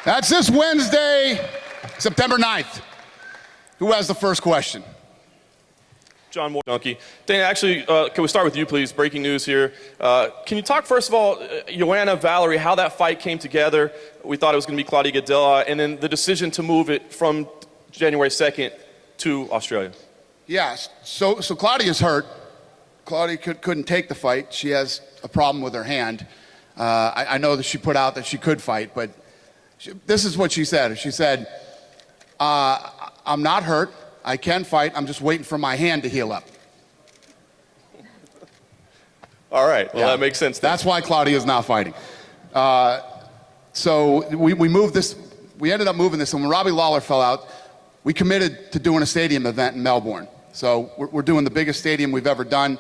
That's this Wednesday, September 9th. Who has the first question? John Moore, Donkey. Dana, actually, can we start with you, please? Breaking news here. Can you talk, first of all, Joanna, Valerie, how that fight came together? We thought it was going to be Claudia Gadelha, and then the decision to move it from January 2nd to Australia. Yes, so Claudia's hurt. Claudia couldn't take the fight. She has a problem with her hand. I know that she put out that she could fight, but this is what she said. She said, I'm not hurt. I can fight. I'm just waiting for my hand to heal up. All right. Well, yeah. That makes sense. That's why Claudia's not fighting. So we moved this. We ended up moving this. And when Robbie Lawler fell out, we committed to doing a stadium event in Melbourne. So we're doing the biggest stadium we've ever done.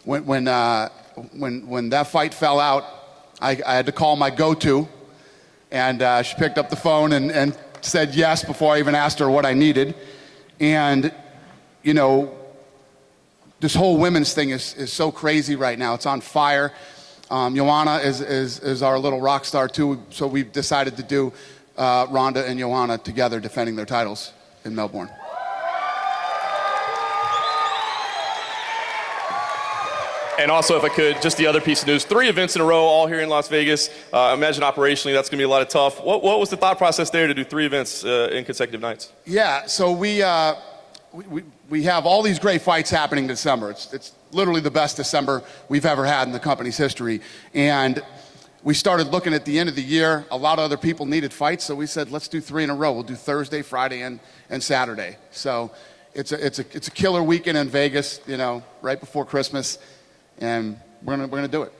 When that fight fell out, I had to call my go-to, and she picked up the phone and said yes before I even asked her what I needed. And, you know, this whole women's thing is so crazy right now. It's on fire. Joanna is our little rock star too, so we've decided to do Ronda and Joanna together defending their titles in Melbourne. And also, if I could, just the other piece of news, 3 events in a row, all here in Las Vegas. Imagine operationally that's going to be a lot of tough. What was the thought process there to do 3 events in consecutive nights? Yeah, so we have all these great fights happening in December. It's literally the best December we've ever had in the company's history. And we started looking at the end of the year. A lot of other people needed fights, so we said, let's do 3 in a row. We'll do Thursday, Friday, and Saturday. So it's a killer weekend in Vegas, you know, right before Christmas. And we're gonna do it.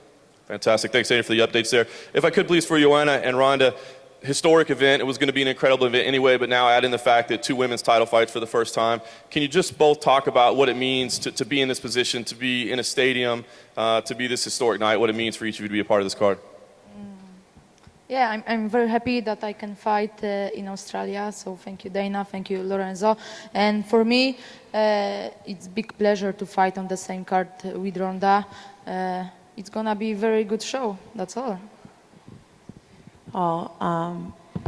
Fantastic. Thanks, Dana, for the updates there. If I could, please, for Joanna and Ronda, historic event. It was going to be an incredible event anyway, but now add in the fact that 2 women's title fights for the first time. Can you just both talk about what it means to be in this position, to be in a stadium, to be this historic night, what it means for each of you to be a part of this card? Yeah, I'm very happy that I can fight in Australia, so thank you, Dana, thank you, Lorenzo. And for me, it's a big pleasure to fight on the same card with Ronda. It's gonna be a very good show, that's all. Oh,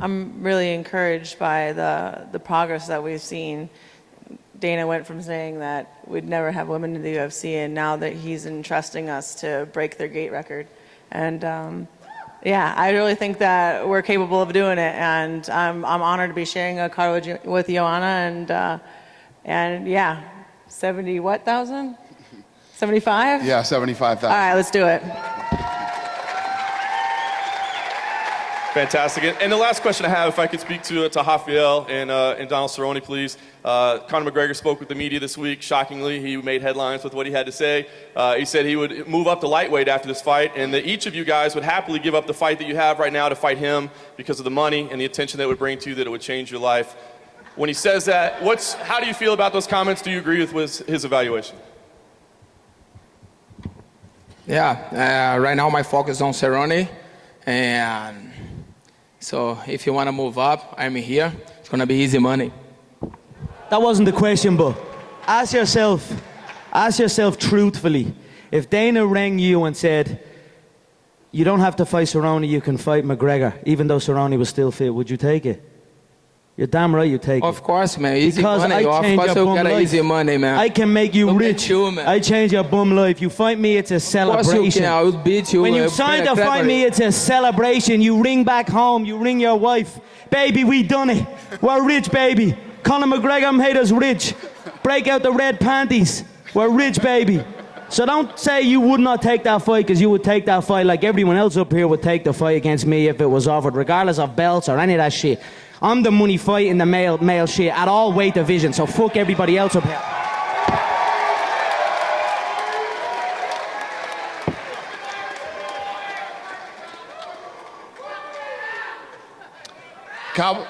I'm really encouraged by the progress that we've seen. Dana went from saying that we'd never have women in the UFC, and now that he's entrusting us to break their gate record. And yeah, I really think that we're capable of doing it, and I'm honored to be sharing a card with Joanna, and yeah, 70 what thousand? 75? Yeah, 75,000. All right, let's do it. Fantastic. And the last question I have, if I could speak to Rafael and Donald Cerrone, please. Conor McGregor spoke with the media this week. Shockingly, he made headlines with what he had to say. He said he would move up to lightweight after this fight, and that each of you guys would happily give up the fight that you have right now to fight him because of the money and the attention that it would bring to you, that it would change your life. When he says that, how do you feel about those comments? Do you agree with his evaluation? Yeah, right now my focus is on Cerrone, and so if you want to move up, I'm here. It's going to be easy money. That wasn't the question, but ask yourself truthfully, if Dana rang you and said, you don't have to fight Cerrone, you can fight McGregor, even though Cerrone was still fit, would you take it? You're damn right you take it. Of course, man. Easy because money. I change of course your you get easy money, man. I can make you rich. You, man. I change your bum life. You fight me, it's a celebration. Of course you can. I will beat you. When you sign to fight me, it's a celebration. You ring back home. You ring your wife. Baby, we done it. We're rich, baby. Conor McGregor made us rich. Break out the red panties. We're rich, baby. So don't say you would not take that fight, because you would take that fight like everyone else up here would take the fight against me if it was offered, regardless of belts or any of that shit. I'm the money fight in the male shit at all weight divisions, so fuck everybody else up here. Cowboy.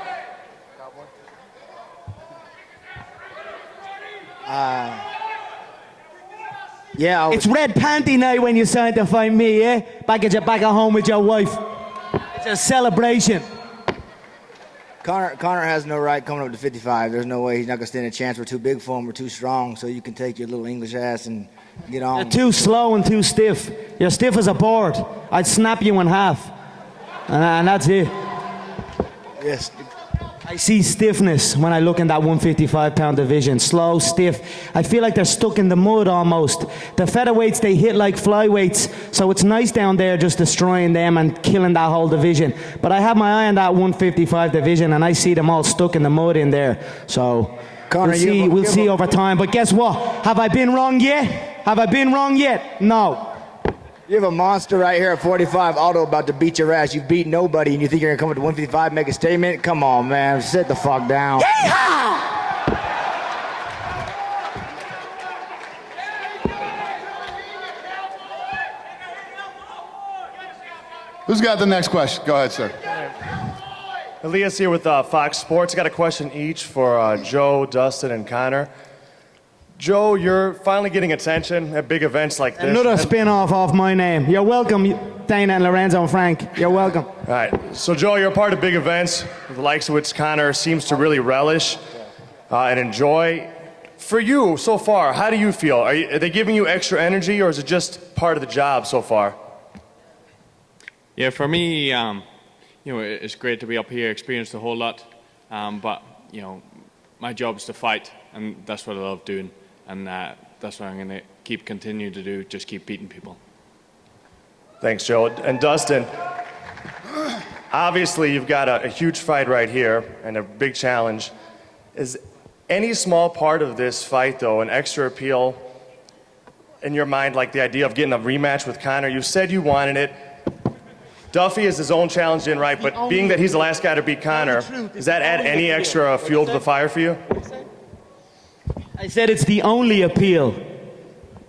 Yeah. It's red panty night when you sign to fight me, yeah? Back at home with your wife. It's a celebration. Conor has no right coming up to 55. There's no way he's not going to stand a chance. We're too big for him. We're too strong. So you can take your little English ass and get on. You're too slow and too stiff. You're stiff as a board. I'd snap you in half. And that's it. Yes. I see stiffness when I look in that 155-pound division. Slow, stiff. I feel like they're stuck in the mud almost. The featherweights, they hit like flyweights, so it's nice down there just destroying them and killing that whole division. But I have my eye on that 155 division, and I see them all stuck in the mud in there. So Conor, we'll see over time. But guess what? Have I been wrong yet? Have I been wrong yet? No. You have a monster right here at 45, Aldo, about to beat your ass. You've beat nobody, and you think you're going to come up to 155 make a statement? Come on, man. Sit the fuck down. Who's got the next question? Go ahead, sir. Elias here with Fox Sports. Got a question each for Joe, Dustin, and Conor. Joe, you're finally getting attention at big events like this. Another spin-off of my name. You're welcome, Dana and Lorenzo and Frank. You're welcome. All right. So, Joe, you're a part of big events, the likes of which Conor seems to really relish and enjoy. For you, so far, how do you feel? Are they giving you extra energy, or is it just part of the job so far? Yeah, for me, it's great to be up here, experienced a whole lot. But, my job is to fight, and that's what I love doing. And that's what I'm going to continue to do, just keep beating people. Thanks, Joe. And Dustin, obviously you've got a huge fight right here and a big challenge. Is any small part of this fight, though, an extra appeal in your mind, like the idea of getting a rematch with Conor? You said you wanted it. Duffy is his own challenge in right, but being that he's the last guy to beat Conor, does that add any extra fuel to the fire for you? I said it's the only appeal.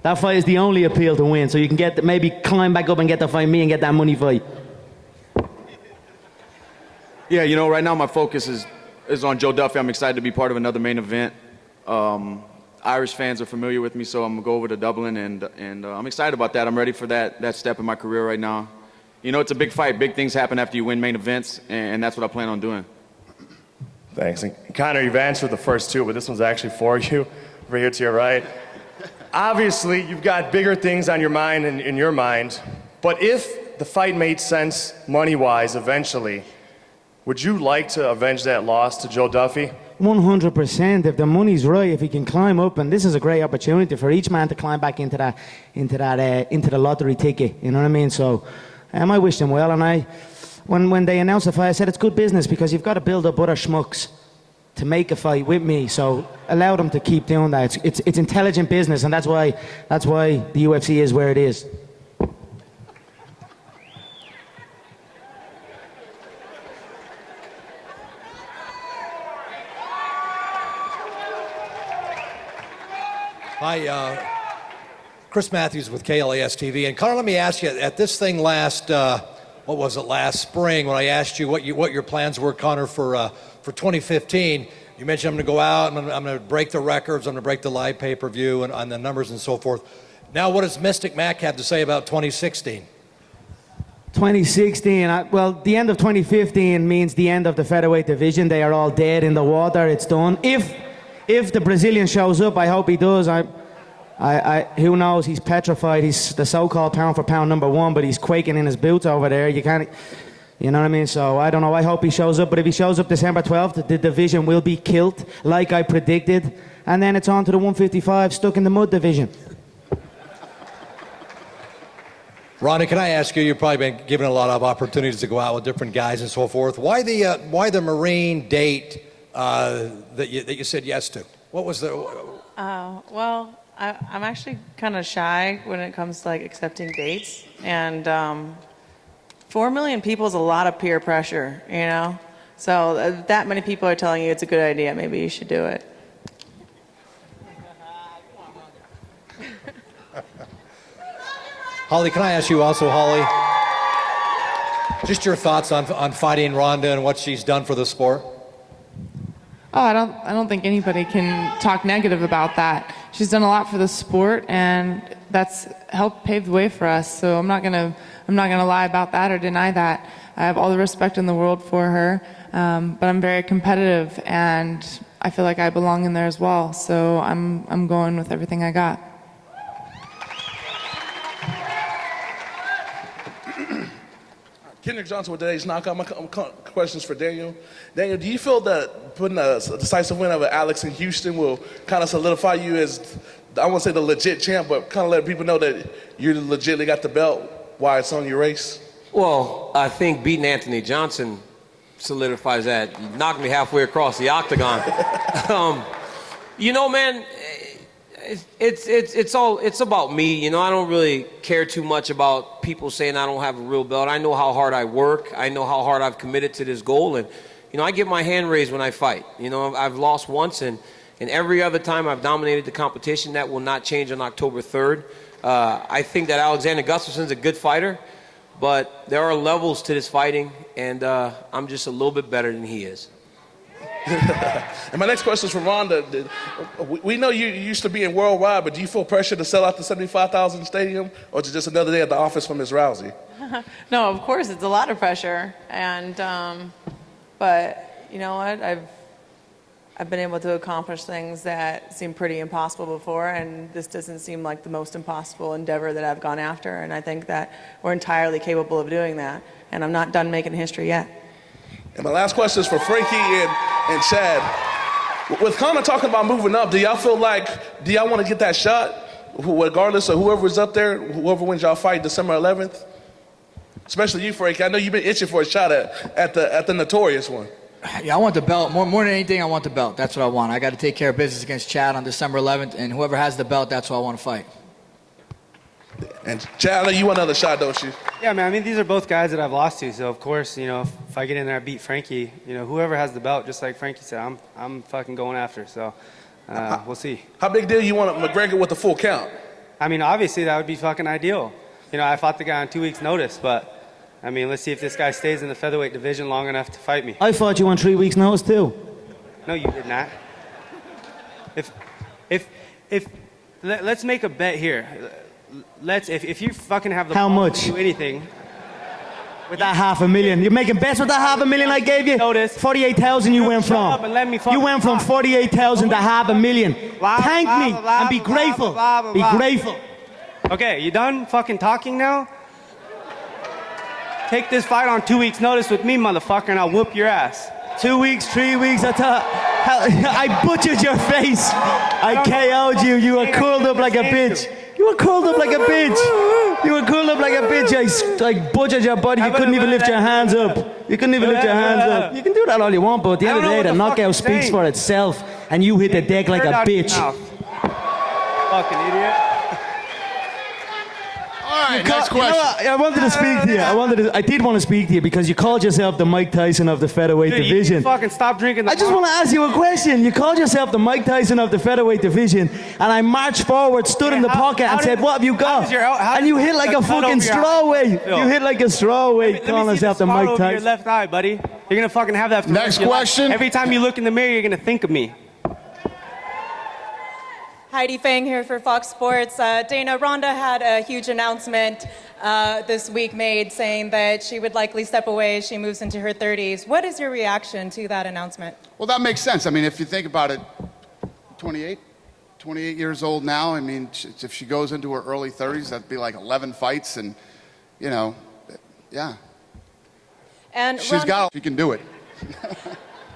That fight is the only appeal to win. So you can maybe climb back up and get to fight me and get that money fight. Yeah, right now my focus is on Joe Duffy. I'm excited to be part of another main event. Irish fans are familiar with me, so I'm going to go over to Dublin, and I'm excited about that. I'm ready for that step in my career right now. It's a big fight. Big things happen after you win main events, and that's what I plan on doing. Thanks. And Conor, you've answered the first two, but this one's actually for you, over here to your right. Obviously, you've got bigger things on your mind and in your mind, but if the fight made sense money-wise eventually, would you like to avenge that loss to Joe Duffy? 100%. If the money's right, if he can climb up, and this is a great opportunity for each man to climb back into the lottery ticket. You know what I mean? So, I wish them well, and when they announced the fight, I said it's good business because you've got to build up other schmucks to make a fight with me. So allow them to keep doing that. It's intelligent business, and that's why the UFC is where it is. Hi, Chris Matthews with KLAS TV. And Conor, let me ask you, at this thing last spring, when I asked you what your plans were, Conor, for 2015, you mentioned I'm going to go out and I'm going to break the records, I'm going to break the live pay-per-view and on the numbers and so forth. Now, what does Mystic Mac have to say about 2016? 2016, the end of 2015 means the end of the featherweight division. They are all dead in the water. It's done. If the Brazilian shows up, I hope he does. Who knows? He's petrified. He's the so-called pound-for-pound #1, but he's quaking in his boots over there. You know what I mean? So I don't know. I hope he shows up. But if he shows up December 12th, the division will be killed, like I predicted. And then it's on to the 155, stuck in the mud division. Ronda, can I ask you? You've probably been given a lot of opportunities to go out with different guys and so forth. Why the Marine date that you said yes to? What was the? Well, I'm actually kind of shy when it comes to accepting dates, and 4 million people is a lot of peer pressure, So that many people are telling you it's a good idea. Maybe you should do it. Holly, can I ask you also, Holly? Just your thoughts on fighting Ronda and what she's done for the sport. Oh, I don't think anybody can talk negative about that. She's done a lot for the sport, and that's helped pave the way for us. So I'm not gonna lie about that or deny that. I have all the respect in the world for her, but I'm very competitive, and I feel like I belong in there as well. So I'm going with everything I got. Kendrick Johnson with today's knockout. My questions for Daniel. Daniel, do you feel that putting a decisive win over Alex in Houston will kind of solidify you as, I won't say the legit champ, but kind of let people know that you legitimately got the belt while it's on your race? Well, I think beating Anthony Johnson solidifies that. You knocked me halfway across the octagon. You know, man, it's about me. You know, I don't really care too much about people saying I don't have a real belt. I know how hard I work. I know how hard I've committed to this goal. And, you know, I get my hand raised when I fight. You know, I've lost once, and every other time I've dominated the competition. That will not change on October 3rd. I think that Alexander Gustafsson's a good fighter, but there are levels to this fighting, and I'm just a little bit better than he is. And my next question is for Ronda. We know you used to be in Worldwide, but do you feel pressure to sell out the 75,000 stadium, or is it just another day at the office for Ms. Rousey? No, of course, it's a lot of pressure. And, but you know what? I've been able to accomplish things that seemed pretty impossible before, and this doesn't seem like the most impossible endeavor that I've gone after. And I think that we're entirely capable of doing that. And I'm not done making history yet. And my last question is for Frankie and Chad. With Conor talking about moving up, do y'all feel like, do y'all want to get that shot, regardless of whoever's up there, whoever wins y'all fight December 11th? Especially you, Frankie. I know you've been itching for a shot at the notorious one. Yeah, I want the belt. More than anything, I want the belt. That's what I want. I got to take care of business against Chad on December 11th, and whoever has the belt, that's who I want to fight. And Chad, I know you want another shot, don't you? Yeah, man, I mean, these are both guys that I've lost to, so of course, you know, if I get in there and beat Frankie, you know, whoever has the belt, just like Frankie said, I'm fucking going after, so we'll see. How big deal you want McGregor with the full count? I mean, obviously, that would be fucking ideal. You know, I fought the guy on 2 weeks' notice, but, I mean, let's see if this guy stays in the featherweight division long enough to fight me. I fought you on 3 weeks' notice, too. No, you did not. Let's make a bet here. If you fucking have the How balls much? to do anything with that $500,000, you're making bets with that $500,000 I gave you. Notice 48,000 you went shut from. up and let me You went from 48,000 to $500,000. Thank me and be grateful. Be grateful. Okay, you done fucking talking now? Take this fight on 2 weeks' notice with me, motherfucker, and I'll whoop your ass. 2 weeks, 3 weeks, I butchered your face. I KO'd you. You were curled up like a bitch. You were curled up like a bitch. You were curled up like a bitch. I butchered your body. You couldn't even lift your hands up. You couldn't even lift your hands up. You can do that all you want, but at the end of the day, the knockout speaks for itself, and you hit the deck like a bitch. Fucking idiot. All right, next question. You know what? I wanted to speak to you. I did want to speak to you because you called yourself the Mike Tyson of the featherweight division. You fucking stop drinking the I just want to ask you a question. You called yourself the Mike Tyson of the featherweight division, and I marched forward, stood in the pocket, and said, "What have you got?" And you hit like a fucking strawweight. You hit like a strawweight, calling yourself the Mike Tyson. Your left eye, buddy. You're gonna fucking have that. Next question. Every time you look in the mirror, you're gonna think of me. Heidi Fang here for Fox Sports. Dana, Ronda had a huge announcement this week made saying that she would likely step away as she moves into her 30s. What is your reaction to that announcement? Well, that makes sense. I mean, if you think about it, 28 years old now. I mean, if she goes into her early 30s, that'd be like 11 fights, and, you know, yeah. And She can do it.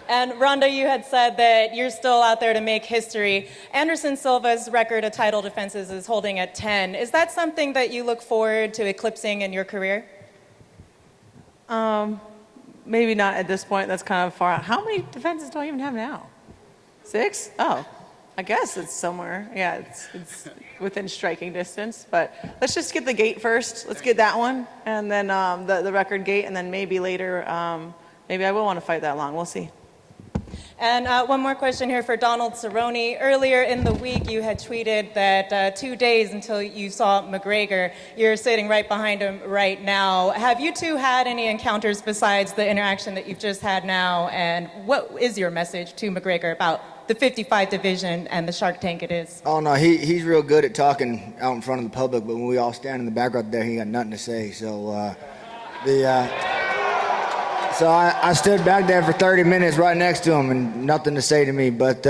And Ronda, you had said that you're still out there to make history. Anderson Silva's record of title defenses is holding at 10. Is that something that you look forward to eclipsing in your career? Maybe not at this point. That's kind of far out. How many defenses do I even have now? 6? Oh, I guess it's somewhere. Yeah, it's within striking distance. But let's just get the gate first. Let's get that one, and then the record gate, and then maybe later, maybe I will want to fight that long. We'll see. And one more question here for Donald Cerrone. Earlier in the week, you had tweeted that 2 days until you saw McGregor. You're sitting right behind him right now. Have you two had any encounters besides the interaction that you've just had now? And what is your message to McGregor about the 55 division and the Shark Tank it is? Oh, no, he's real good at talking out in front of the public, but when we all stand in the background there, he got nothing to say. So So I stood back there for 30 minutes right next to him and nothing to say to me, but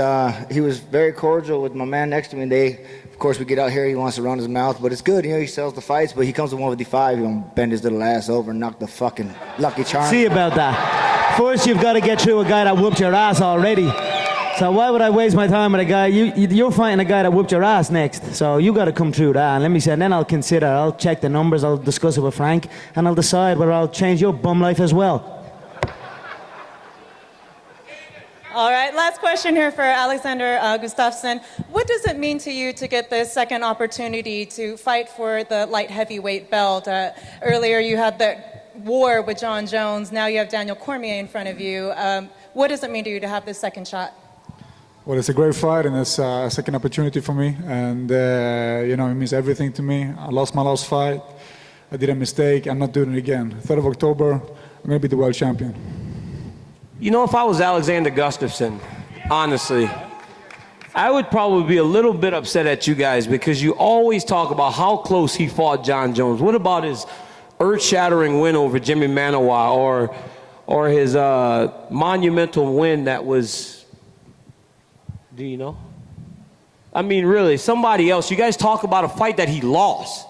he was very cordial with my man next to me. They Of course, we get out here, he wants to run his mouth, but it's good. He sells the fights, but he comes to 155, he's going to bend his little ass over and knock the fucking Lucky Charm. See about that. First, you've got to get through a guy that whooped your ass already. So why would I waste my time with a guy? You're fighting a guy that whooped your ass next. So you got to come through that. And let me say, and then I'll consider. I'll check the numbers. I'll discuss it with Frank, and I'll decide whether I'll change your bum life as well. All right, last question here for Alexander Gustafsson. What does it mean to you to get this second opportunity to fight for the light heavyweight belt? Earlier you had the war with John Jones. Now you have Daniel Cormier in front of you. What does it mean to you to have this second shot? Well, it's a great fight, and it's a second opportunity for me. And, it means everything to me. I lost my last fight. I did a mistake. I'm not doing it again. 3rd of October, I'm going to be the world champion. You know, if I was Alexander Gustafsson, honestly, I would probably be a little bit upset at you guys because you always talk about how close he fought John Jones. What about his earth-shattering win over Jimmy Manawa or his monumental win that was... Do you know? I mean, really, somebody else. You guys talk about a fight that he lost.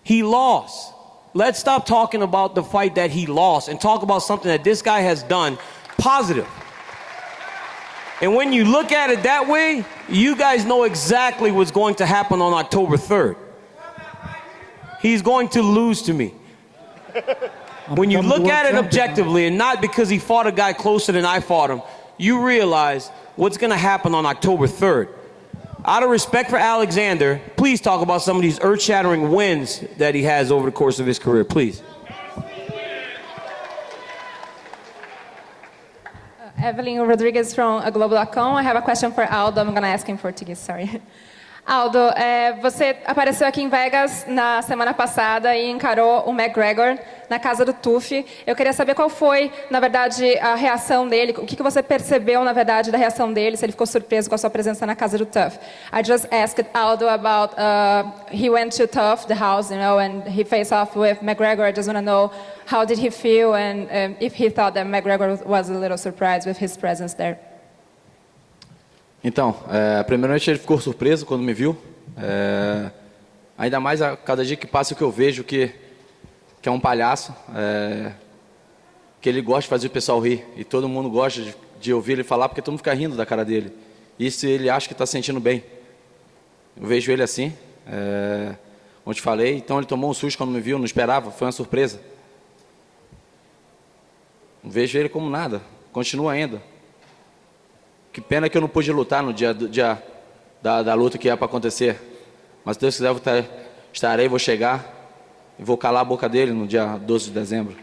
He lost. Let's stop talking about the fight that he lost and talk about something that this guy has done positive. And when you look at it that way, you guys know exactly what's going to happen on October 3rd. He's going to lose to me. When you look at it objectively and not because he fought a guy closer than I fought him, you realize what's going to happen on October 3rd. Out of respect for Alexander, please talk about some of these earth-shattering wins that he has over the course of his career, please. Evelyn Rodriguez from Globo.com. I have a question for Aldo. I'm going to ask in Portuguese, sorry. Aldo, você apareceu aqui em Vegas na semana passada e encarou o McGregor na casa do TUF. Eu queria saber qual foi, na verdade, a reação dele, o que você percebeu, na verdade, da reação dele, se ele ficou surpreso com a sua presença na casa do TUF. I just asked Aldo about, he went to TUF, the house, and he faced off with McGregor. I just want to know how did he feel and if he thought that McGregor was a little surprised with his presence there. Então, primeiramente ele ficou surpreso quando me viu. Ainda mais a cada dia que passa que eu vejo que é um palhaço, que ele gosta de fazer o pessoal rir. E todo mundo gosta de ouvir ele falar porque todo mundo fica rindo da cara dele. Isso ele acha que está sentindo bem. Eu vejo ele assim, como te falei. Então ele tomou um susto quando me viu, não esperava, foi uma surpresa. Não vejo ele como nada, continua ainda. Que pena que eu não pude lutar no dia da luta que ia para acontecer. Mas se Deus quiser, eu estarei, vou chegar e vou calar a boca dele no dia 12 de dezembro.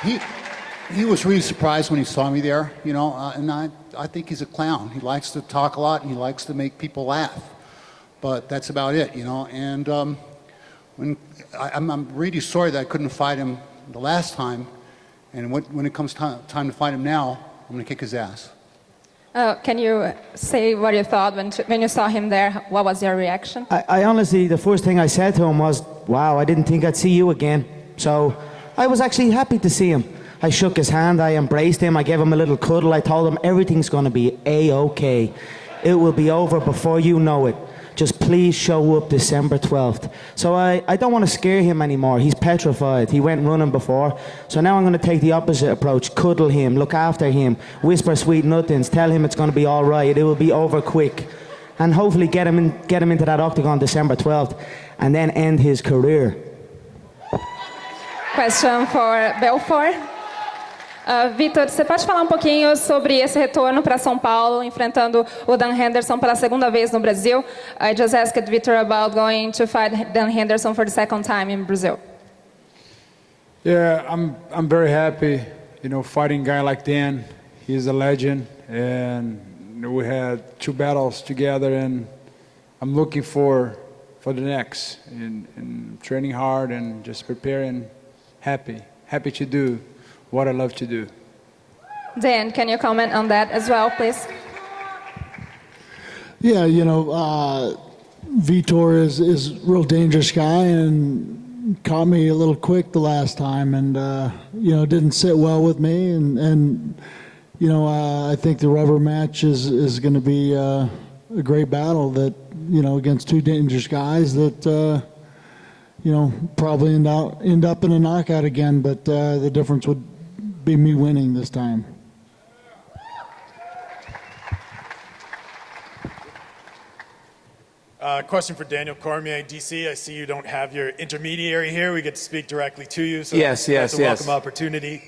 He was really surprised when he saw me there, and I think he's a clown. He likes to talk a lot and he likes to make people laugh. But that's about it, And I'm really sorry that I couldn't fight him the last time. And when it comes time to fight him now, I'm going to kick his ass. Can you say what you thought when you saw him there? What was your reaction? I honestly, the first thing I said to him was, wow, I didn't think I'd see you again. So I was actually happy to see him. I shook his hand, I embraced him, I gave him a little cuddle, I told him everything's going to be A-okay. It will be over before you know it. Just please show up December 12th. So I don't want to scare him anymore. He's petrified. He went running before. So now I'm going to take the opposite approach. Cuddle him, look after him, whisper sweet nothings, tell him it's going to be all right. It will be over quick. And hopefully get him into that octagon December 12th and then end his career. Question for Belfort. Vitor, você pode falar um pouquinho sobre esse retorno para São Paulo, enfrentando o Dan Henderson pela segunda vez no Brasil? I just asked Vitor about going to fight Dan Henderson for the second time in Brazil. Yeah, I'm very happy, fighting a guy like Dan. He's a legend, and we had 2 battles together, and I'm looking for the next, and training hard and just preparing, happy to do what I love to do. Dan, can you comment on that as well, please? Yeah, Vitor is a real dangerous guy and caught me a little quick the last time and, didn't sit well with me. And I think the rubber match is going to be a great battle that, against two dangerous guys that, probably end up in a knockout again, but the difference would be me winning this time. Question for Daniel Cormier, DC. I see you don't have your intermediary here. We get to speak directly to you, so Yes, that's a yes. welcome opportunity.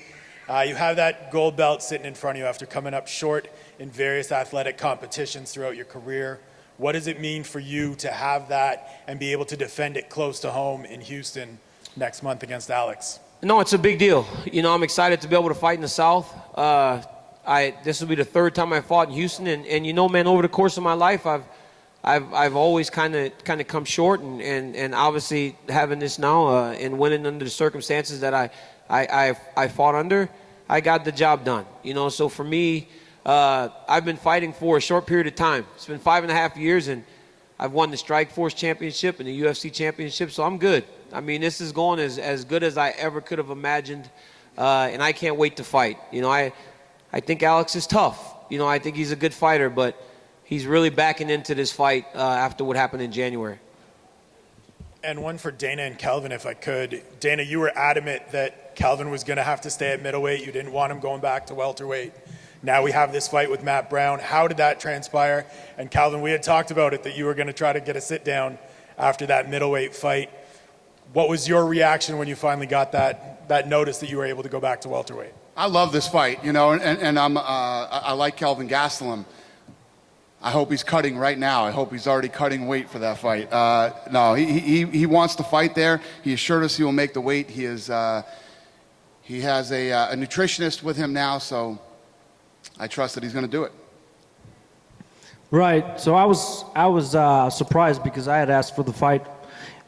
You have that gold belt sitting in front of you after coming up short in various athletic competitions throughout your career. What does it mean for you to have that and be able to defend it close to home in Houston next month against Alex? No, it's a big deal. I'm excited to be able to fight in the South. This will be the third time I fought in Houston, and man, over the course of my life, I've always kind of come short, and obviously having this now and winning under the circumstances that I fought under, I got the job done. So for me, I've been fighting for a short period of time. It's been 5.5 years, and I've won the Strikeforce Championship and the UFC Championship, so I'm good. I mean, this is going as good as I ever could have imagined, and I can't wait to fight. I think Alex is tough. I think he's a good fighter, but he's really backing into this fight after what happened in January. And one for Dana and Kelvin, if I could. Dana, you were adamant that Kelvin was going to have to stay at middleweight. You didn't want him going back to welterweight. Now we have this fight with Matt Brown. How did that transpire? And Kelvin, we had talked about it, that you were going to try to get a sit down after that middleweight fight. What was your reaction when you finally got that notice that you were able to go back to welterweight? I love this fight, and I like Kelvin Gastelum. I hope he's cutting right now. I hope he's already cutting weight for that fight. No, he wants to fight there. He assured us he will make the weight. He has a nutritionist with him now, so I trust that he's going to do it. Right. So I was surprised because I had asked for the fight,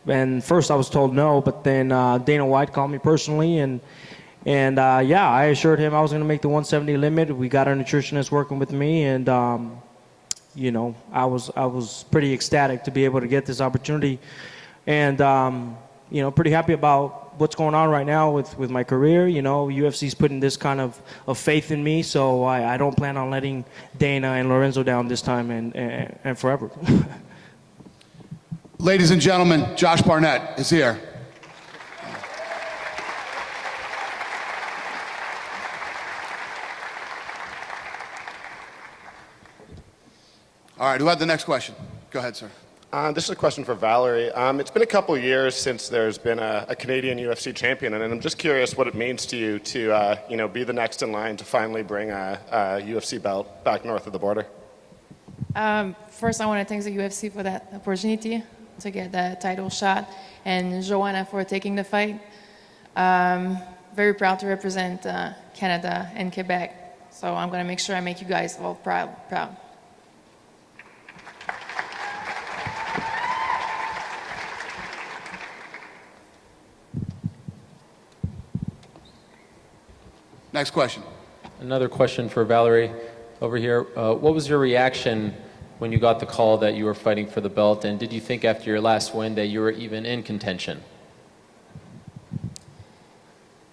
and first I was told no, but then Dana White called me personally, and I assured him I was going to make the 170 limit. We got our nutritionist working with me, and I was pretty ecstatic to be able to get this opportunity, and pretty happy about what's going on right now with my career. UFC's putting this kind of faith in me, so I don't plan on letting Dana and Lorenzo down this time and forever. Ladies and gentlemen, Josh Barnett is here. All right, who had the next question? Go ahead, sir. This is a question for Valerie. It's been a couple of years since there's been a Canadian UFC champion, and I'm just curious what it means to you to be the next in line to finally bring a UFC belt back north of the border. First, I want to thank the UFC for that opportunity to get the title shot, and Joanna for taking the fight. Very proud to represent Canada and Quebec, so I'm going to make sure I make you guys all proud. Next question. Another question for Valerie over here. What was your reaction when you got the call that you were fighting for the belt, and did you think after your last win that you were even in contention?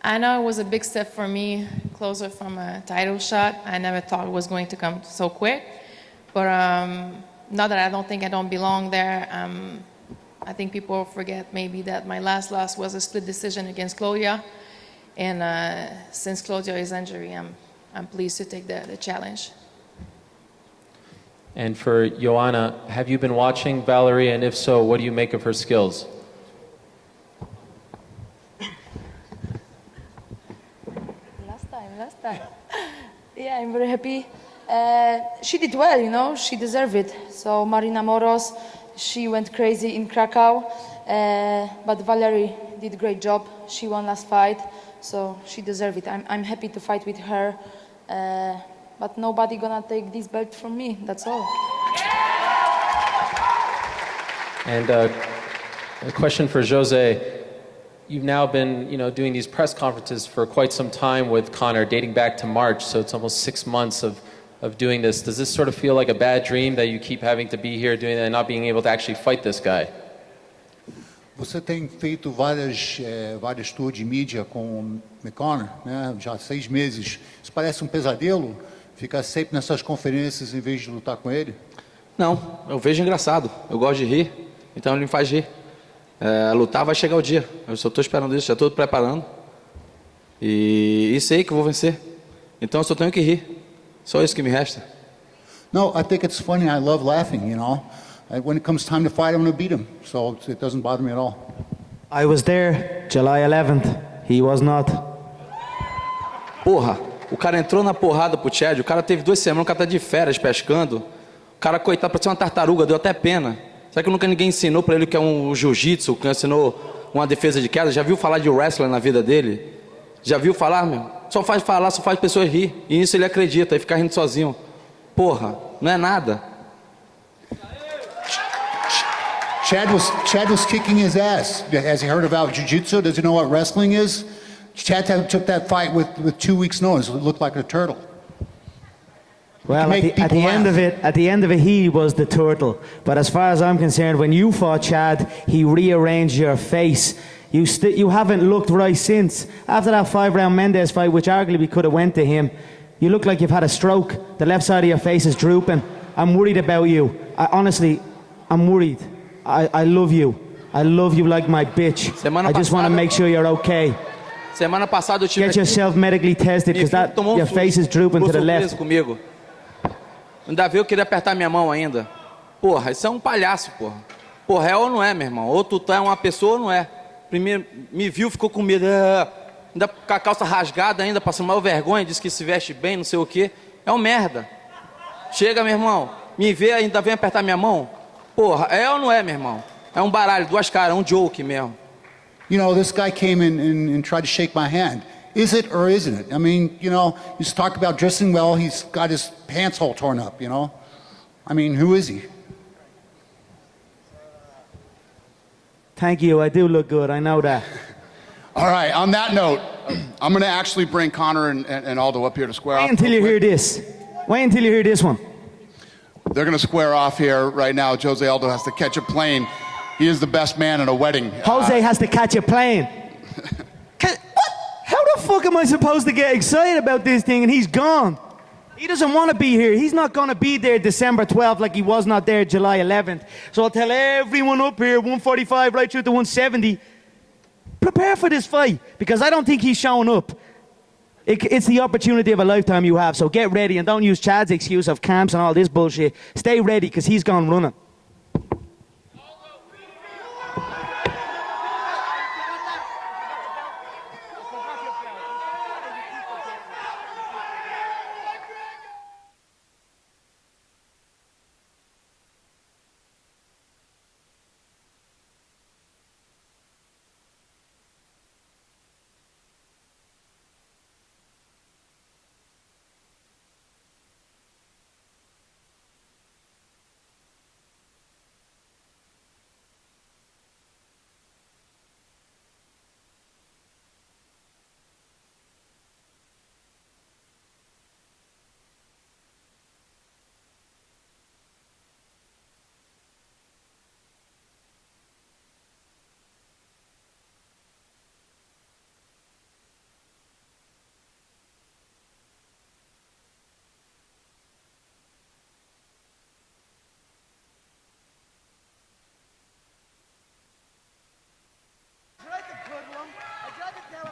I know it was a big step for me, closer from a title shot. I never thought it was going to come so quick, but now that I don't think I don't belong there, I think people forget maybe that my last loss was a split decision against Claudia. And since Claudia is injured, I'm pleased to take the challenge. And for Joanna, have you been watching Valerie, and if so, what do you make of her skills? Last time. Yeah, I'm very happy. She did well, she deserved it. So Marina Moros, she went crazy in Krakow, but Valerie did a great job. She won last fight. So she deserves it. I'm happy to fight with her, but nobody gonna take this belt from me. That's all. And a question for Jose. You've now been, doing these press conferences for quite some time with Conor, dating back to March. So it's almost 6 months of doing this. Does this sort of feel like a bad dream that you keep having to be here doing that and not being able to actually fight this guy? Você tem feito vários tours de mídia com o Conor, né? Já há 6 meses. Isso parece um pesadelo? Ficar sempre nessas conferências em vez de lutar com ele? Não, eu vejo engraçado. Eu gosto de rir, então ele me faz rir. Lutar vai chegar o dia. Eu só estou esperando isso, já estou preparando. E sei que eu vou vencer. Então eu só tenho que rir. Só isso que me resta. No, I think it's funny. I love laughing, you know. And when it comes time to fight, I'm going to beat him. So it doesn't bother me at all. I was there, July 11th. He was not. Porra, o cara entrou na porrada pro Chad. O cara teve 2 semanas, o cara tá de férias pescando. O cara, coitado, parecia uma tartaruga, deu até pena. Será que nunca ninguém ensinou pra ele o que é um jiu-jitsu, que ensinou uma defesa de queda? Já viu falar de wrestling na vida dele? Já viu falar, meu? Só faz falar, só faz pessoas rir. E nisso ele acredita, e fica rindo sozinho. Porra, não é nada. Chad was kicking his ass. Has he heard about jiu-jitsu? Does he know what wrestling is? Chad took that fight with 2 weeks' notice. It looked like a turtle. Well, at the end of it, he was the turtle. But as far as I'm concerned, when you fought Chad, he rearranged your face. You haven't looked right since. After that 5-round Mendes fight, which arguably could have went to him, you look like you've had a stroke. The left side of your face is drooping. I'm worried about you. Honestly, I'm worried. I love you. I love you like my bitch. I just want to make sure you're okay. Semana passada eu tive Get yourself medically tested because your face is drooping to the left. Comigo. Ainda veio querer apertar minha mão ainda. Porra, isso é um palhaço, porra. Porra, é ou não é, meu irmão? Ou tu é uma pessoa ou não é. Primeiro, me viu, ficou com medo. Ainda com a calça rasgada ainda, passando mal vergonha, disse que se veste bem, não sei o quê. É um merda. Chega, meu irmão, me vê, ainda vem apertar minha mão. Porra, é ou não é, meu irmão? É um baralho, 2 caras, um joke mesmo. You know, this guy came in and tried to shake my hand. Is it or isn't it? I mean, you know, he's talked about dressing well. He's got his pants all torn up, you know. I mean, who is he? Thank you. I do look good. I know that. All right, on that note, I'm going to actually bring Conor and Aldo up here to square off. Wait until you hear this. Wait until you hear this one. They're going to square off here right now. Jose Aldo has to catch a plane. He is the best man in a wedding. Jose has to catch a plane. What? How the fuck am I supposed to get excited about this thing and he's gone? He doesn't want to be here. He's not going to be there December 12th like he was not there July 11th. So I'll tell everyone up here, 145 right through to 170, prepare for this fight because I don't think he's showing up. It's the opportunity of a lifetime you have, so get ready and don't use Chad's excuse of camps and all this bullshit. Stay ready because he's gone running.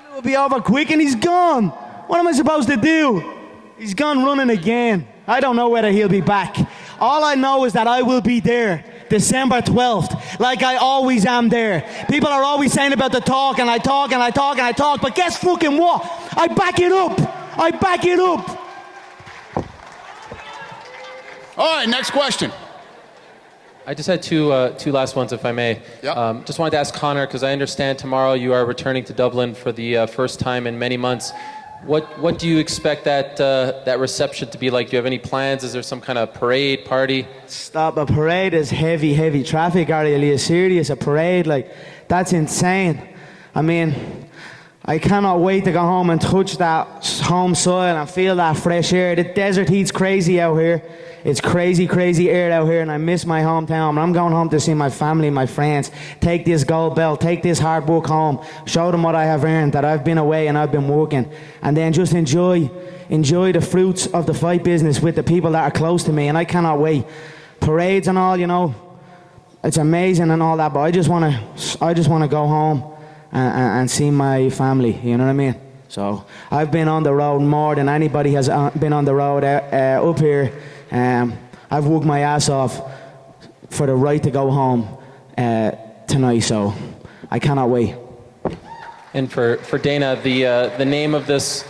It will be over quick and he's gone. What am I supposed to do? He's gone running again. I don't know whether he'll be back. All I know is that I will be there December 12th, like I always am there. People are always saying about the talk, and I talk, and I talk, and I talk, but guess fucking what? I back it up. I back it up. All right, next question. I just had two last ones, if I may. Yep. Just wanted to ask Conor, because I understand tomorrow you are returning to Dublin for the first time in many months. What do you expect that reception to be like? Do you have any plans? Is there some kind of parade, party? Stop, a parade is heavy traffic, are you serious? A parade, like, that's insane. I mean, I cannot wait to go home and touch that home soil and feel that fresh air. The desert heat's crazy out here. It's crazy air out here, and I miss my hometown. But I'm going home to see my family, my friends. Take this gold belt, take this hard work home, show them what I have earned, that I've been away and I've been working, and then just enjoy enjoy the fruits of the fight business with the people that are close to me, and I cannot wait. Parades and all, you know, it's amazing and all that, but I just want to go home and see my family, you know what I mean? So I've been on the road more than anybody has been on the road up here. I've worked my ass off for the right to go home tonight, so I cannot wait. And for Dana, the name of this,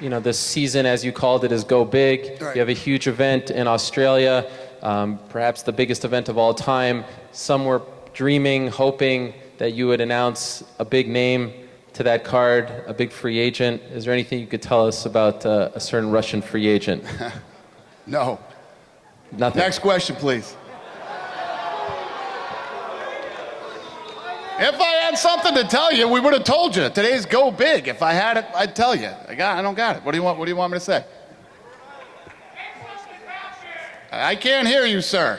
you know, this season, as you called it, is Go Big. Right. You have a huge event in Australia, perhaps the biggest event of all time. Some were dreaming, hoping that you would announce a big name to that card, a big free agent. Is there anything you could tell us about a certain Russian free agent? No. Nothing. Next question, please. If I had something to tell you, we would have told you. Today's Go Big. If I had it, I'd tell you. I don't got it. What do you want me to say? I can't hear you, sir.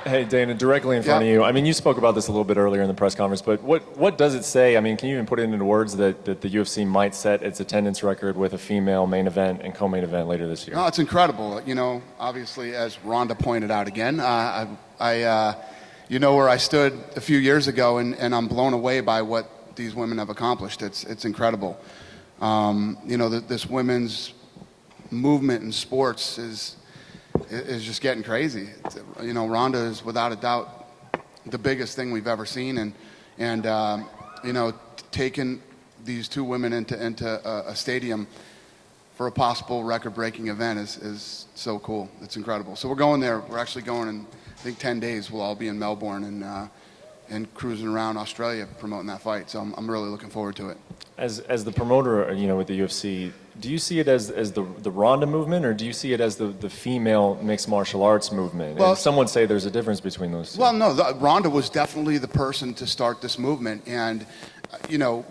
Hey, Dana, directly in front of you. I mean, you spoke about this a little bit earlier in the press conference, but what does it say? I mean, can you even put it into words that the UFC might set its attendance record with a female main event and co-main event later this year? No, it's incredible. You know, obviously, as Ronda pointed out again, you know where I stood a few years ago, and I'm blown away by what these women have accomplished. It's incredible. You know, this women's movement in sports is just getting crazy. You know, Ronda is without a doubt the biggest thing we've ever seen, and you know, taking these two women into a stadium for a possible record-breaking event is so cool. It's incredible. So we're going there. We're actually going in, I think, 10 days. We'll all be in Melbourne and cruising around Australia promoting that fight. So I'm really looking forward to it. As the promoter, you know, with the UFC, do you see it as the Ronda movement, or do you see it as the female mixed martial arts movement? Well, and some would say there's a difference between those two. Well, no, Ronda was definitely the person to start this movement, and you know,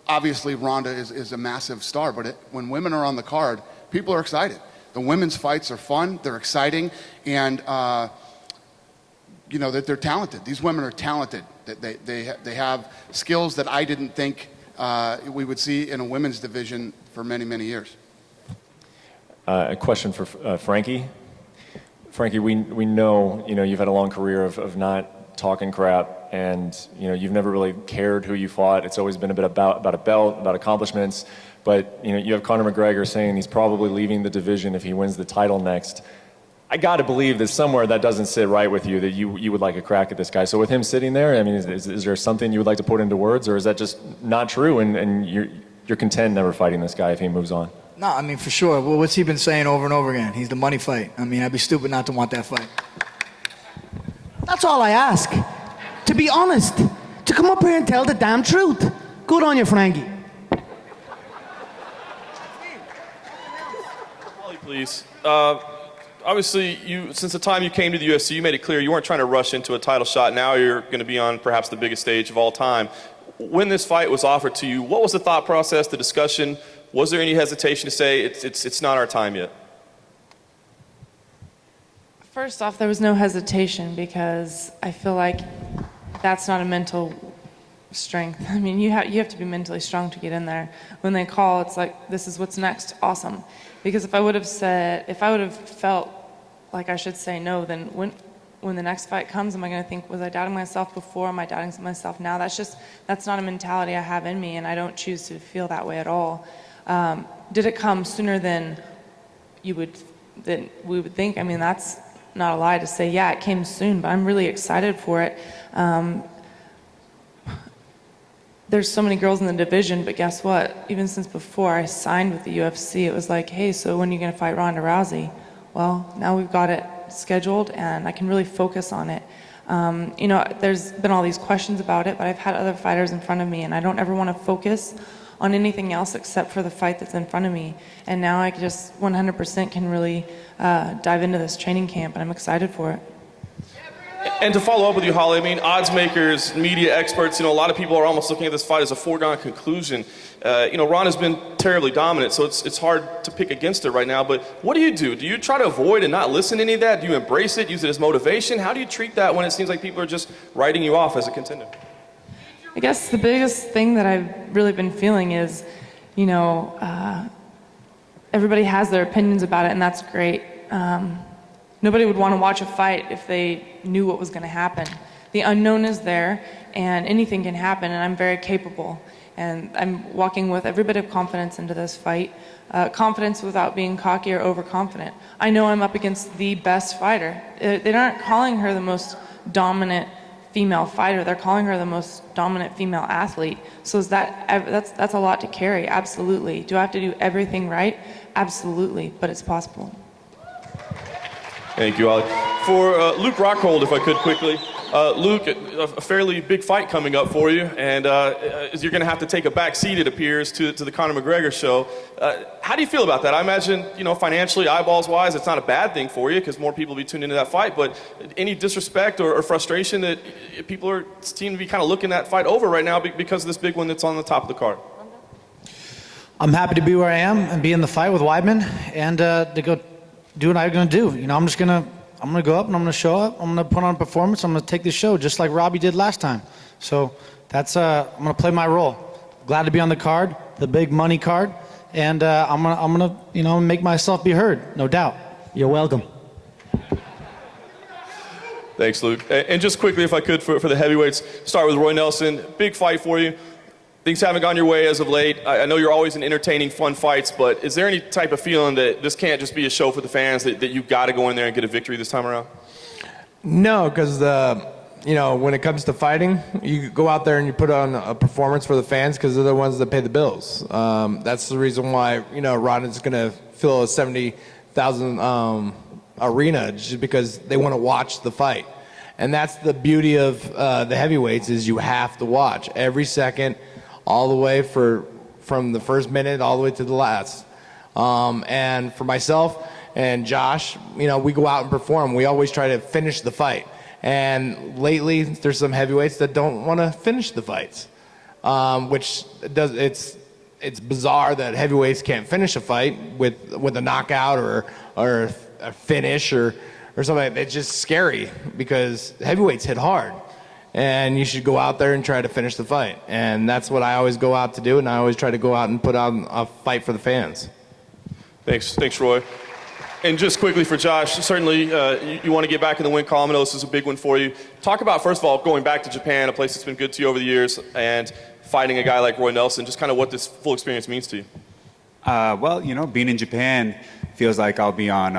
obviously Ronda is a massive star, but when women are on the card, people are excited. The women's fights are fun, they're exciting, and you know, that they're talented. These women are talented. They have skills that I didn't think we would see in a women's division for many, many years. A question for Frankie. Frankie, we know, you know, you've had a long career of not talking crap, and you know, you've never really cared who you fought. It's always been a bit about a belt, about accomplishments. But you know, you have Conor McGregor saying he's probably leaving the division if he wins the title next. I got to believe that somewhere that doesn't sit right with you, that you would like a crack at this guy. So with him sitting there, I mean, is there something you would like to put into words, or is that just not true, and you're content never fighting this guy if he moves on? No, I mean, for sure. Well, what's he been saying over and over again? He's the money fight. I mean, I'd be stupid not to want that fight. That's all I ask. To be honest, to come up here and tell the damn truth. Good on you, Frankie. Please. Obviously, since the time you came to the UFC, you made it clear you weren't trying to rush into a title shot. Now you're going to be on perhaps the biggest stage of all time. When this fight was offered to you, what was the thought process, the discussion? Was there any hesitation to say it's not our time yet? First off, there was no hesitation because I feel like that's not a mental strength. I mean, you have to be mentally strong to get in there. When they call, it's like, this is what's next, awesome. Because if I would have felt like I should say no, then when the next fight comes, am I going to think, was I doubting myself before? Am I doubting myself now? That's not a mentality I have in me, and I don't choose to feel that way at all. Did it come sooner than we would think? I mean, that's not a lie to say, yeah, it came soon, but I'm really excited for it. There's so many girls in the division, but guess what? Even since before I signed with the UFC, it was like, hey, so when are you going to fight Ronda Rousey? Well, now we've got it scheduled, and I can really focus on it. You know, there's been all these questions about it, but I've had other fighters in front of me, and I don't ever want to focus on anything else except for the fight that's in front of me. And now I just 100% can really dive into this training camp, and I'm excited for it. And to follow up with you, Holly, I mean, odds makers, media experts, you know, a lot of people are almost looking at this fight as a foregone conclusion. You know, Ronda's been terribly dominant, so it's hard to pick against her right now. But what do? Do you try to avoid and not listen to any of that? Do you embrace it, use it as motivation? How do you treat that when it seems like people are just writing you off as a contender? I guess the biggest thing that I've really been feeling is, you know, everybody has their opinions about it, and that's great. Nobody would want to watch a fight if they knew what was going to happen. The unknown is there, and anything can happen, and I'm very capable. And I'm walking with every bit of confidence into this fight, confidence without being cocky or overconfident. I know I'm up against the best fighter. They aren't calling her the most dominant female fighter, they're calling her the most dominant female athlete. So that's a lot to carry, absolutely. Do I have to do everything right? Absolutely, but it's possible. Thank you, Ali. For Luke Rockhold, if I could quickly. Luke, a fairly big fight coming up for you, and you're going to have to take a back seat, it appears, to the Conor McGregor show. How do you feel about that? I imagine, financially, eyeballs-wise, it's not a bad thing for you because more people will be tuned into that fight, but any disrespect or frustration that people seem to be kind of looking that fight over right now because of this big one that's on the top of the card? I'm happy to be where I am and be in the fight with Weidman and to go do what I'm going to do. I'm just going to go up and I'm going to show up. I'm going to put on a performance. I'm going to take the show just like Robbie did last time. So that's I'm going to play my role. Glad to be on the card, the big money card, and I'm going to make myself be heard, no doubt. You're welcome. Thanks, Luke. And just quickly, if I could, for the heavyweights, start with Roy Nelson. Big fight for you. Things haven't gone your way as of late. I know you're always in entertaining, fun fights, but is there any type of feeling that this can't just be a show for the fans, that you've got to go in there and get a victory this time around? No, because when it comes to fighting, you go out there and you put on a performance for the fans because they're the ones that pay the bills. That's the reason why Ronda's going to fill a 70,000 arena, just because they want to watch the fight. And that's the beauty of the heavyweights, is you have to watch every second, all the way from the first minute all the way to the last. And for myself and Josh, we go out and perform. We always try to finish the fight. And lately, there's some heavyweights that don't want to finish the fights, it's bizarre that heavyweights can't finish a fight with a knockout or a finish or something. It's just scary because heavyweights hit hard. And you should go out there and try to finish the fight. And that's what I always go out to do, and I always try to go out and put on a fight for the fans. Thanks, Roy. And just quickly for Josh, certainly you want to get back in the win column. I know this is a big one for you. Talk about, first of all, going back to Japan, a place that's been good to you over the years, and fighting a guy like Roy Nelson, just kind of what this full experience means to you. Well, being in Japan feels like I'll be on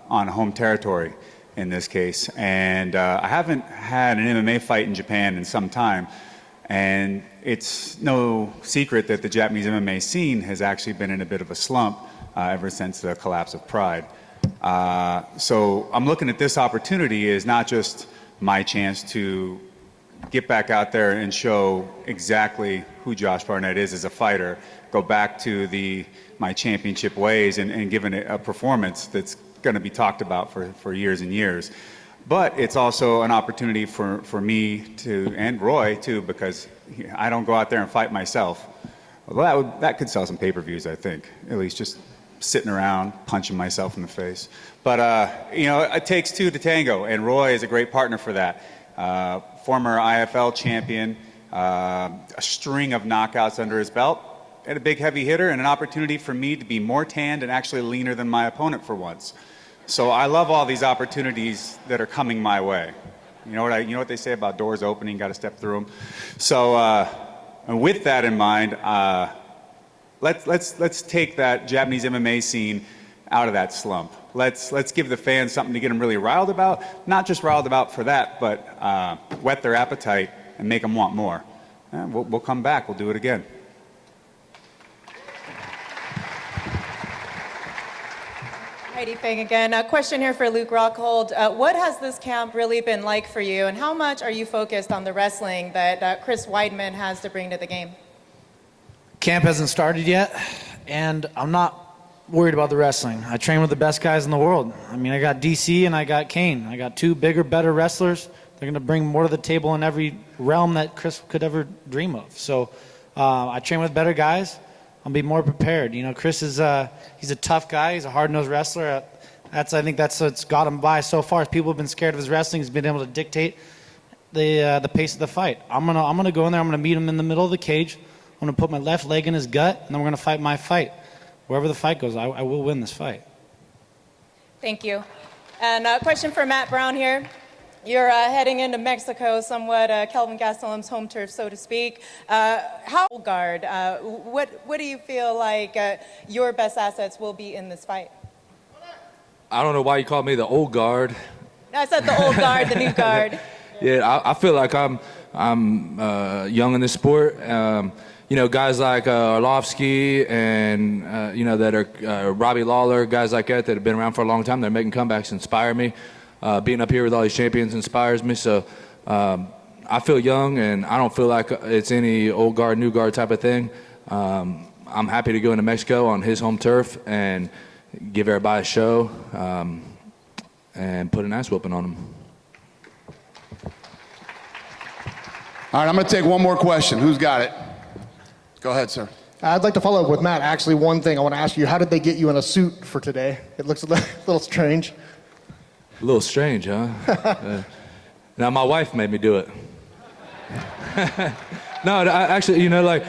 home territory in this case. And I haven't had an MMA fight in Japan in some time. And it's no secret that the Japanese MMA scene has actually been in a bit of a slump ever since the collapse of Pride. So I'm looking at this opportunity as not just my chance to get back out there and show exactly who Josh Barnett is as a fighter, go back to my championship ways and give a performance that's going to be talked about for years and years. But it's also an opportunity for me and Roy too, because I don't go out there and fight myself. Well, that could sell some pay-per-views, I think, at least just sitting around punching myself in the face. But it takes two to tango, and Roy is a great partner for that. Former IFL champion, a string of knockouts under his belt, and a big heavy hitter, and an opportunity for me to be more tanned and actually leaner than my opponent for once. So I love all these opportunities that are coming my way. You know what they say about doors opening, got to step through them. So and with that in mind, let's take that Japanese MMA scene out of that slump. Let's give the fans something to get them really riled about. Not just riled about for that, but whet their appetite and make them want more. And we'll come back. We'll do it again. Heidi Fang again. A question here for Luke Rockhold. What has this camp really been like for you, and how much are you focused on the wrestling that Chris Weidman has to bring to the game? Camp hasn't started yet, and I'm not worried about the wrestling. I train with the best guys in the world. I mean, I got DC and I got Kane. I got two bigger, better wrestlers. They're going to bring more to the table in every realm that Chris could ever dream of. So I train with better guys. I'll be more prepared. Chris is he's a tough guy. He's a hard-nosed wrestler. I think that's what's got him by so far. Is people have been scared of his wrestling. He's been able to dictate the pace of the fight. I'm gonna go in there. I'm gonna meet him in the middle of the cage. I'm gonna put my left leg in his gut, and then we're gonna fight my fight. wherever the fight goes, I will win this fight. Thank you. And a question for Matt Brown here. You're heading into Mexico, somewhat Kelvin Gastelum's home turf, so to speak. How guard? What do you feel like your best assets will be in this fight? I don't know why you call me the old guard. I said the old guard, the new guard. Yeah, I feel like I'm young in this sport. You know, guys like Arlovsky and you know, that are Robbie Lawler, guys like that have been around for a long time. They're making comebacks, inspire me. Being up here with all these champions inspires me. So I feel young, and I don't feel like it's any old guard, new guard type of thing. I'm happy to go into Mexico on his home turf and give everybody a show and put an ass whooping on them. All right, I'm going to take one more question. Who's got it? Go ahead, sir. I'd like to follow up with Matt. Actually, one thing I want to ask you, how did they get you in a suit for today? It looks a little strange. A little strange, huh? Now, my wife made me do it. No, actually, you know,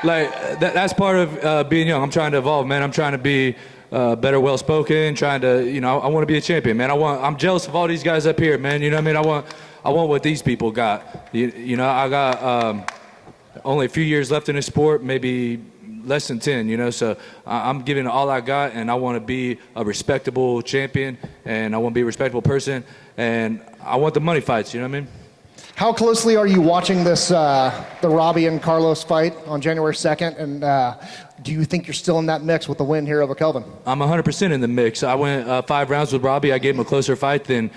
that's part of being young. I'm trying to evolve, man. I'm trying to be better, well-spoken, trying to, you know, I want to be a champion, man. I'm jealous of all these guys up here, man. You know what I mean? I want what these people got. You know, I got only a few years left in this sport, maybe less than 10, you know, so I'm giving all I got, and I want to be a respectable champion, and I want to be a respectable person, and I want the money fights, you know what I mean? How closely are you watching this, the Robbie and Carlos fight on January 2nd, and do you think you're still in that mix with the win here over Kelvin? I'm 100% in the mix. I went 5 rounds with Robbie. I gave him a closer fight than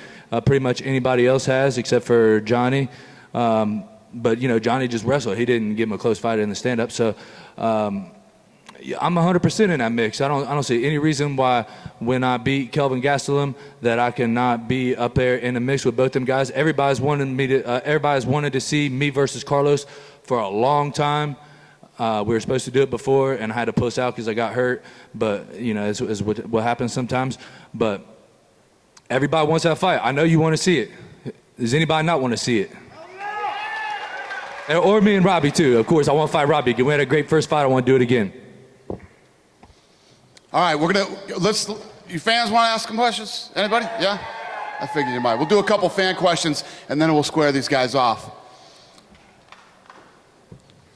pretty much anybody else has, except for Johnny. But, you know, Johnny just wrestled. He didn't give him a close fight in the stand-up, so I'm 100% in that mix. I don't see any reason why when I beat Kelvin Gastelum that I cannot be up there in the mix with both them guys. Everybody's wanted to see me versus Carlos for a long time. We were supposed to do it before, and I had to push out because I got hurt. But you know, it's what happens sometimes. But everybody wants that fight. I know you want to see it. Does anybody not want to see it? Or me and Robbie too. Of course, I want to fight Robbie again. We had a great first fight. I want to do it again. All right, you fans want to ask some questions? Anybody? Yeah? I figured you might. We'll do a couple fan questions, and then we'll square these guys off.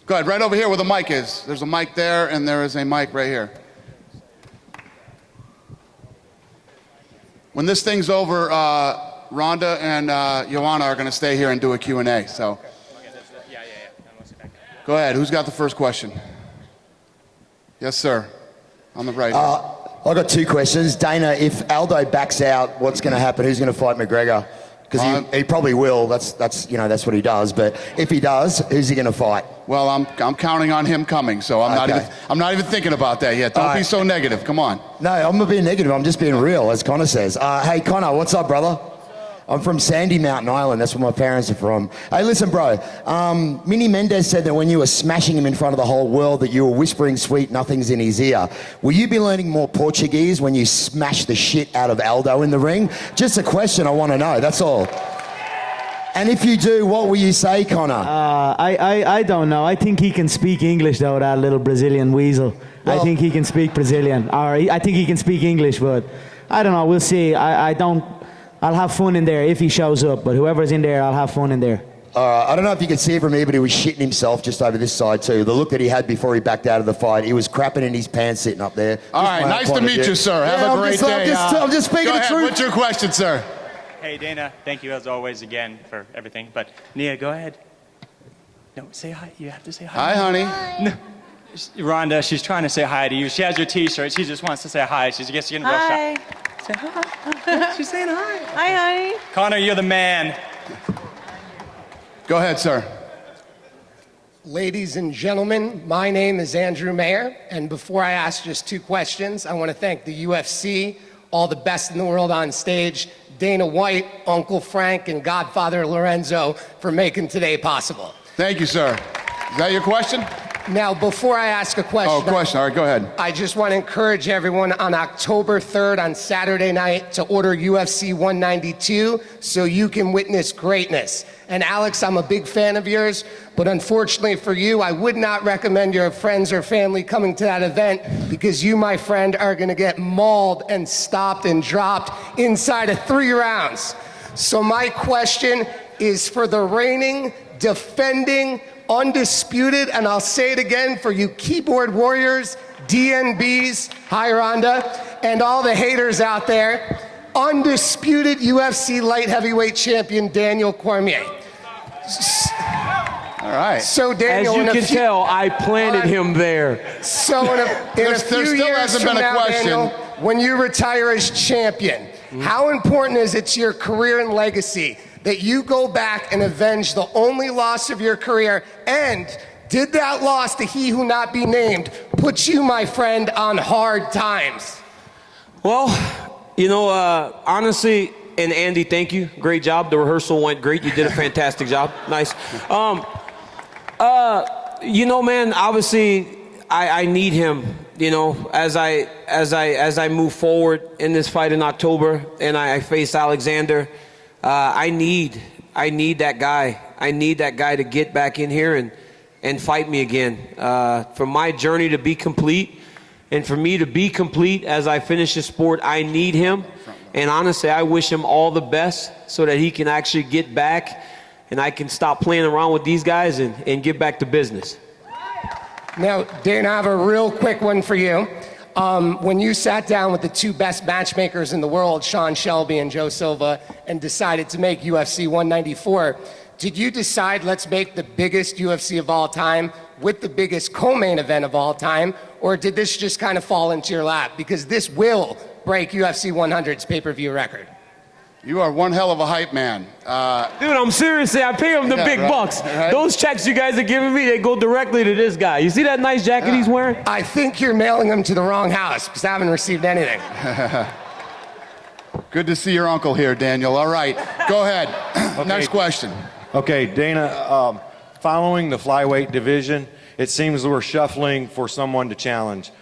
Go ahead, right over here where the mic is. There's a mic there, and there is a mic right here. When this thing's over, Ronda and Joanna are going to stay here and do a Q&A, so. Go ahead, who's got the first question? Yes, sir. On the right. I've got 2 questions. Dana, if Aldo backs out, what's going to happen? Who's going to fight McGregor? Because he probably will. That's you know, that's what he does. But if he does, who's he going to fight? Well, I'm counting on him coming, so I'm not even thinking about that yet. Don't be so negative. Come on. No, I'm not being negative. I'm just being real, as Conor says. Hey, Conor, what's up, brother? I'm from Sandy Mountain Island. That's where my parents are from. Hey, listen, bro. Minnie Mendez said that when you were smashing him in front of the whole world that you were whispering sweet nothings in his ear. Will you be learning more Portuguese when you smash the shit out of Aldo in the ring? Just a question I want to know. That's all. And if you do, what will you say, Conor? I don't know. I think he can speak English, though, that little Brazilian weasel. Well, I think he can speak Brazilian. Or I think he can speak English, but I don't know. We'll see. I'll have fun in there if he shows up, but whoever's in there, I'll have fun in there. I don't know if you can see it from here, but he was shitting himself just over this side too. The look that he had before he backed out of the fight, he was crapping in his pants sitting up there. All right, nice to meet you, sir. Have a great day. I'm just speaking the truth. What's your question, sir? Hey, Dana, thank you as always again for everything. But Nia, go ahead. No, say hi. You have to say hi. Hi, honey. No. Ronda, she's trying to say hi to you. She has your T-shirt. She just wants to say hi. She's getting real shy. Say hi. She's saying hi. Hi, honey. Conor, you're the man. Go ahead, sir. Ladies and gentlemen, my name is Andrew Mayer, and before I ask just 2 questions, I want to thank the UFC, all the best in the world on stage, Dana White, Uncle Frank, and Godfather Lorenzo for making today possible. Thank you, sir. Is that your question? Now, before I ask a question, Oh, question. All right, go ahead. I just want to encourage everyone on October 3rd on Saturday night to order UFC 192 so you can witness greatness. And Alex, I'm a big fan of yours, but unfortunately for you, I would not recommend your friends or family coming to that event because you, my friend, are going to get mauled and stopped and dropped inside of 3 rounds. So my question is for the reigning, defending, undisputed, and I'll say it again for you keyboard warriors, DNBs, hi Ronda, and all the haters out there, undisputed UFC light heavyweight champion Daniel Cormier. All right. So Daniel, as you can tell, I planted him there. So in a few years from now, Daniel, when you retire as champion, how important is it to your career and legacy that you go back and avenge the only loss of your career? And did that loss to he who not be named put you, my friend, on hard times? Well, you know, honestly, and Andy, thank you. Great job. The rehearsal went great. You did a fantastic job. Nice. You know, man, obviously, I need him. You know, as I move forward in this fight in October, and I face Alexander. I need that guy. I need that guy to get back in here and fight me again. For my journey to be complete and for me to be complete as I finish this sport, I need him. And honestly, I wish him all the best so that he can actually get back and I can stop playing around with these guys and get back to business. Now, Dana, I have a real quick one for you. When you sat down with the 2 best matchmakers in the world, Sean Shelby and Joe Silva, and decided to make UFC 194, did you decide let's make the biggest UFC of all time with the biggest co-main event of all time, or did this just kind of fall into your lap? Because this will break UFC 100's pay-per-view record. You are one hell of a hype man. Dude, I'm serious. I pay him the big bucks. Right? Those checks you guys are giving me, they go directly to this guy. You see that nice jacket he's wearing? I think you're mailing them to the wrong house because I haven't received anything. Good to see your uncle here, Daniel. All right, go ahead. Okay. Next question. Okay, Dana, following the flyweight division, it seems we're shuffling for someone to challenge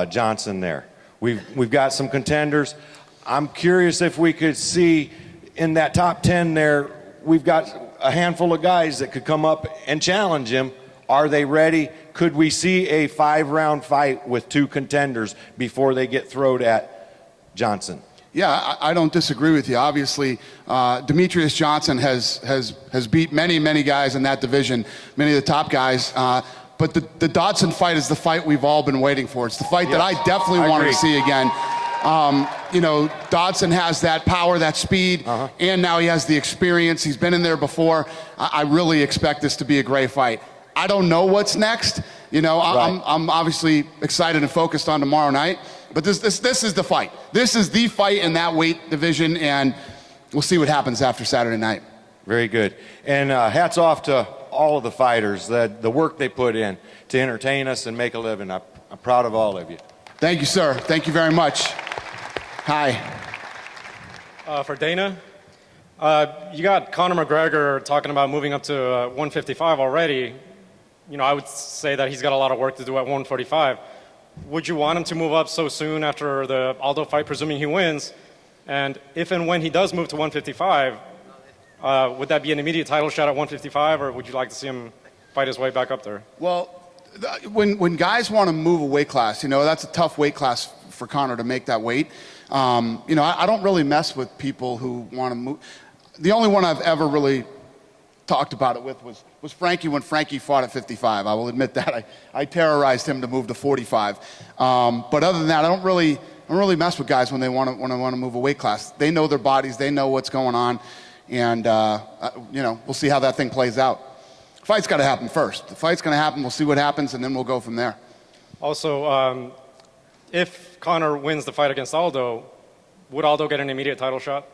Johnson there. We've got some contenders. I'm curious if we could see in that top 10 there, we've got a handful of guys that could come up and challenge him. Are they ready? Could we see a 5-round fight with 2 contenders before they get thrown at Johnson? Yeah, I don't disagree with you. Obviously, Demetrius Johnson has beat many guys in that division, many of the top guys. But the Dodson fight is the fight we've all been waiting for. It's the fight that I definitely want to see again. You know, Dodson has that power, that speed, and now he has the experience. He's been in there before. I really expect this to be a great fight. I don't know what's next. You know, I'm obviously excited and focused on tomorrow night, but this is the fight. This is the fight in that weight division, and we'll see what happens after Saturday night. Very good. And hats off to all of the fighters, the work they put in to entertain us and make a living. I'm proud of all of you. Thank you, sir. Thank you very much. Hi. For Dana, you got Conor McGregor talking about moving up to 155 already. You know, I would say that he's got a lot of work to do at 145. Would you want him to move up so soon after the Aldo fight, presuming he wins? And if and when he does move to 155, would that be an immediate title shot at 155, or would you like to see him fight his way back up there? Well, when guys want to move a weight class, you know, that's a tough weight class for Conor to make that weight. You know, I don't really mess with people who want to move. The only one I've ever really talked about it with was Frankie when Frankie fought at 55. I will admit that. I terrorized him to move to 45. But other than that, I don't really mess with guys when they want to move a weight class. They know their bodies. They know what's going on. And, you know, we'll see how that thing plays out. The fight's got to happen first. The fight's going to happen. We'll see what happens, and then we'll go from there. Also, if Conor wins the fight against Aldo, would Aldo get an immediate title shot?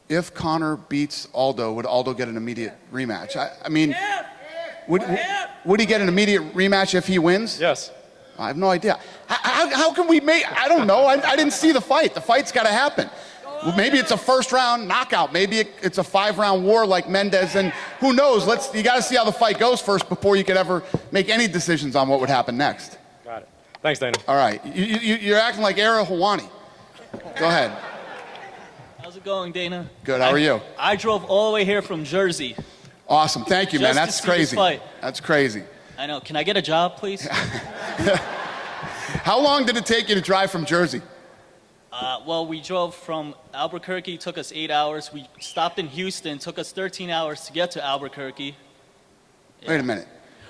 If Conor beats Aldo, would Aldo get an immediate rematch? I mean, would he get an immediate rematch if he wins? Yes. I have no idea. How can we make, I don't know. I didn't see the fight. The fight's got to happen. Well, maybe it's a first-round knockout. Maybe it's a 5-round war like Mendez, and who knows? You got to see how the fight goes first before you could ever make any decisions on what would happen next. Got it. Thanks, Dana. All right. You're acting like Ara Hawani. Go ahead. How's it going, Dana? Good. How are you? I drove all the way here from Jersey. Awesome. Thank you, man. Just to That's see this crazy. fight. That's crazy. I know. Can I get a job, please? How long did it take you to drive from Jersey? Well, we drove from Albuquerque. Took us 8 hours. We stopped in Houston. Took us 13 hours to get to Albuquerque. Wait a minute.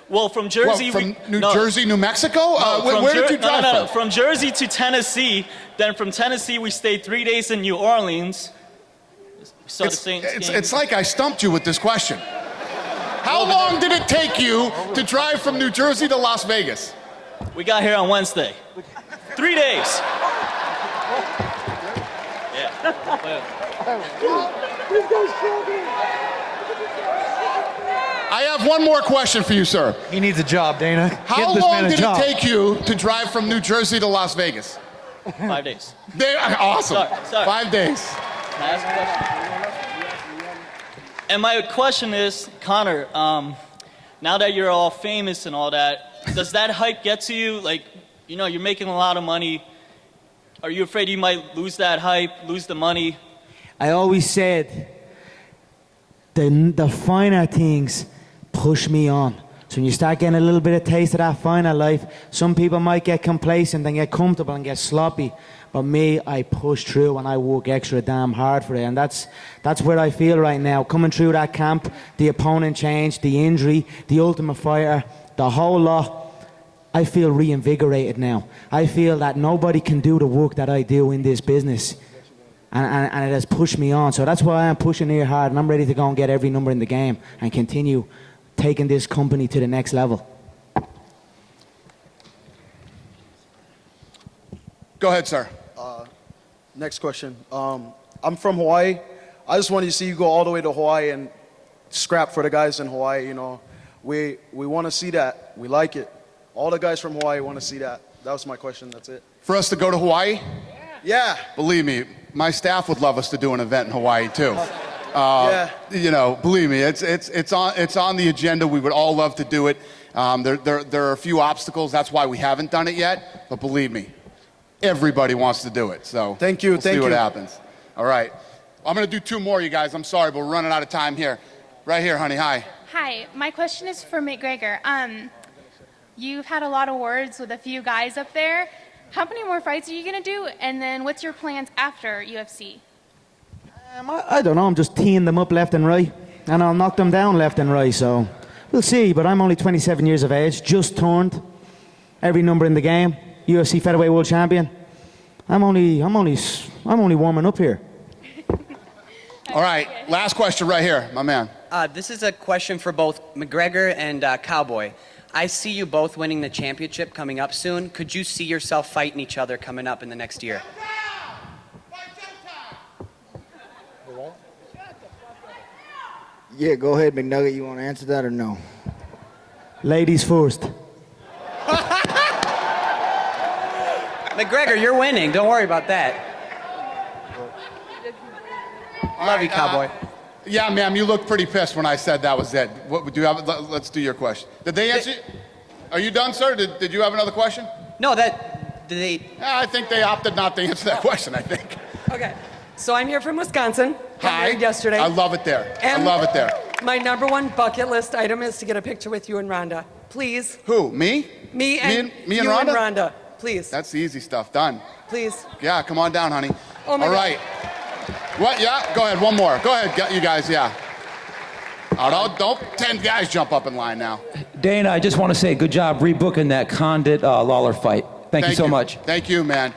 Well, from Jersey... From New Jersey, New Mexico? No, where did you drive no. from? From Jersey to Tennessee. Then from Tennessee, we stayed 3 days in New Orleans. So It's like I stumped you with this question. How long did it take you to drive from New Jersey to Las Vegas? We got here on Wednesday. 3 days. I have one more question for you, sir. He needs a job, Dana. How long did it take you to drive from New Jersey to Las Vegas? 5 days. Awesome. Sorry. 5 days. Can I ask a question? And my question is, Conor, now that you're all famous and all that, does that hype get to you? Like, you know, you're making a lot of money. Are you afraid you might lose that hype, lose the money? I always said the finer things push me on. So when you start getting a little bit of taste of that finer life, some people might get complacent and get comfortable and get sloppy. But me, I push through and I work extra damn hard for it. And that's where I feel right now. Coming through that camp, the opponent change, the injury, the Ultimate Fighter, the whole lot. I feel reinvigorated now. I feel that nobody can do the work that I do in this business. And it has pushed me on. So that's why I'm pushing here hard. And I'm ready to go and get every number in the game and continue taking this company to the next level. Go ahead, sir. Next question. I'm from Hawaii. I just wanted to see you go all the way to Hawaii and scrap for the guys in Hawaii. You know, we want to see that. We like it. All the guys from Hawaii want to see that. That was my question. That's it. For us to go to Hawaii? Yeah. Believe me, my staff would love us to do an event in Hawaii too. You know, believe me, it's on the agenda. We would all love to do it. There are a few obstacles. That's why we haven't done it yet. But believe me, everybody wants to do it. So thank you. We'll see what happens. All right. I'm going to do 2 more, you guys. I'm sorry, but we're running out of time here. Right here, honey. Hi. Hi. My question is for McGregor. You've had a lot of words with a few guys up there. How many more fights are you going to do? And then what's your plans after UFC? I don't know. I'm just teeing them up left and right. And I'll knock them down left and right. So we'll see. But I'm only 27 years of age. Just turned. Every number in the game. UFC Featherweight World Champion. I'm only warming up here. All right. Last question right here, my man. This is a question for both McGregor and Cowboy. I see you both winning the championship coming up soon. Could you see yourself fighting each other coming up in the next year? Yeah, go ahead, McNugget. You want to answer that or no? Ladies first. McGregor, you're winning. Don't worry about that. Love you, Cowboy. Yeah, ma'am, you looked pretty pissed when I said that was it. What do you have? Let's do your question. Did they answer? Are you done, sir? Did you have another question? No, did they? I think they opted not to answer that question. I think. Okay, so I'm here from Wisconsin. Got Hi. married yesterday. I love it there. And I love it there. My #1 bucket list item is to get a picture with you and Ronda. Please. Who? Me? Me and you Ronda? and Ronda. Please. That's the easy stuff. Done. Please. Yeah, come on down, honey. Oh my All God. right. What? Yeah. Go ahead. One more. Go ahead, you guys. Yeah. Oh, don't 10 guys jump up in line now. Dana, I just want to say good job rebooking that Condit Lawler fight. Thank you so much. Thank you, man.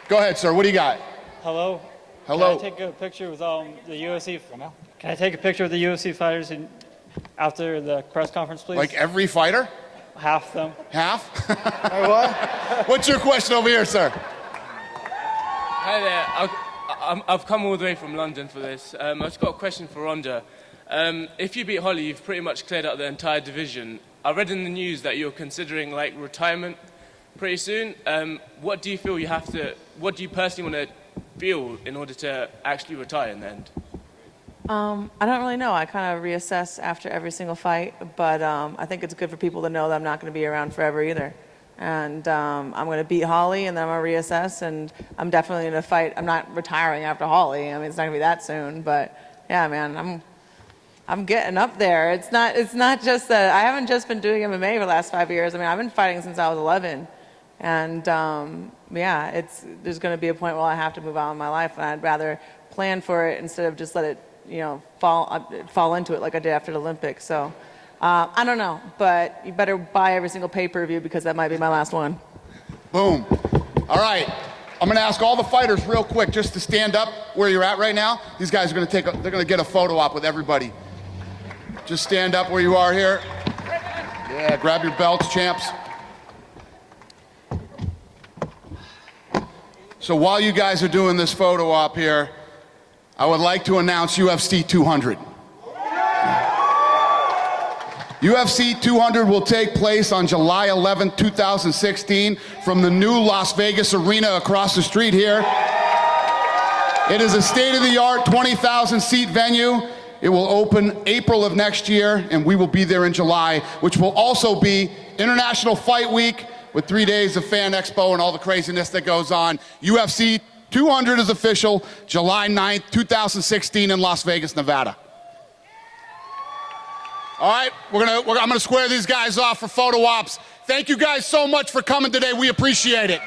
Go ahead, sir. What do you got? Hello. Hello. Can I take a picture with the UFC? Can I take a picture with the UFC fighters after the press conference, please? Like every fighter? Half them. Half? What? What's your question over here, sir? Hi there. I've come all the way from London for this. I've just got a question for Ronda. If you beat Holly, you've pretty much cleared out the entire division. I read in the news that you're considering retirement pretty soon. What do you feel you have to? What do you personally want to feel in order to actually retire in the end? I don't really know. I kind of reassess after every single fight, but I think it's good for people to know that I'm not going to be around forever either. And I'm going to beat Holly, and then I'm going to reassess, and I'm definitely going to fight. I'm not retiring after Holly. I mean, it's not going to be that soon, but yeah, man, I'm getting up there. It's not just that I haven't just been doing MMA for the last 5 years. I mean, I've been fighting since I was 11, and yeah, there's going to be a point where I have to move on in my life, and I'd rather plan for it instead of just let it fall into it like I did after the Olympics. So I don't know, but you better buy every single pay-per-view because that might be my last one. Boom. All right. I'm going to ask all the fighters real quick just to stand up where you're at right now. These guys are going to they're going to get a photo op with everybody. Just stand up where you are here. Yeah, grab your belts, champs. So while you guys are doing this photo op here, I would like to announce UFC 200. UFC 200 will take place on July 11, 2016 from the new Las Vegas Arena across the street here. It is a state-of-the-art 20,000 seat venue. It will open April of next year, and we will be there in July, which will also be International Fight Week with 3 days of Fan Expo and all the craziness that goes on. UFC 200 is official, July 9th, 2016 in Las Vegas, Nevada. All right, I'm gonna square these guys off for photo ops. Thank you guys so much for coming today. We appreciate it.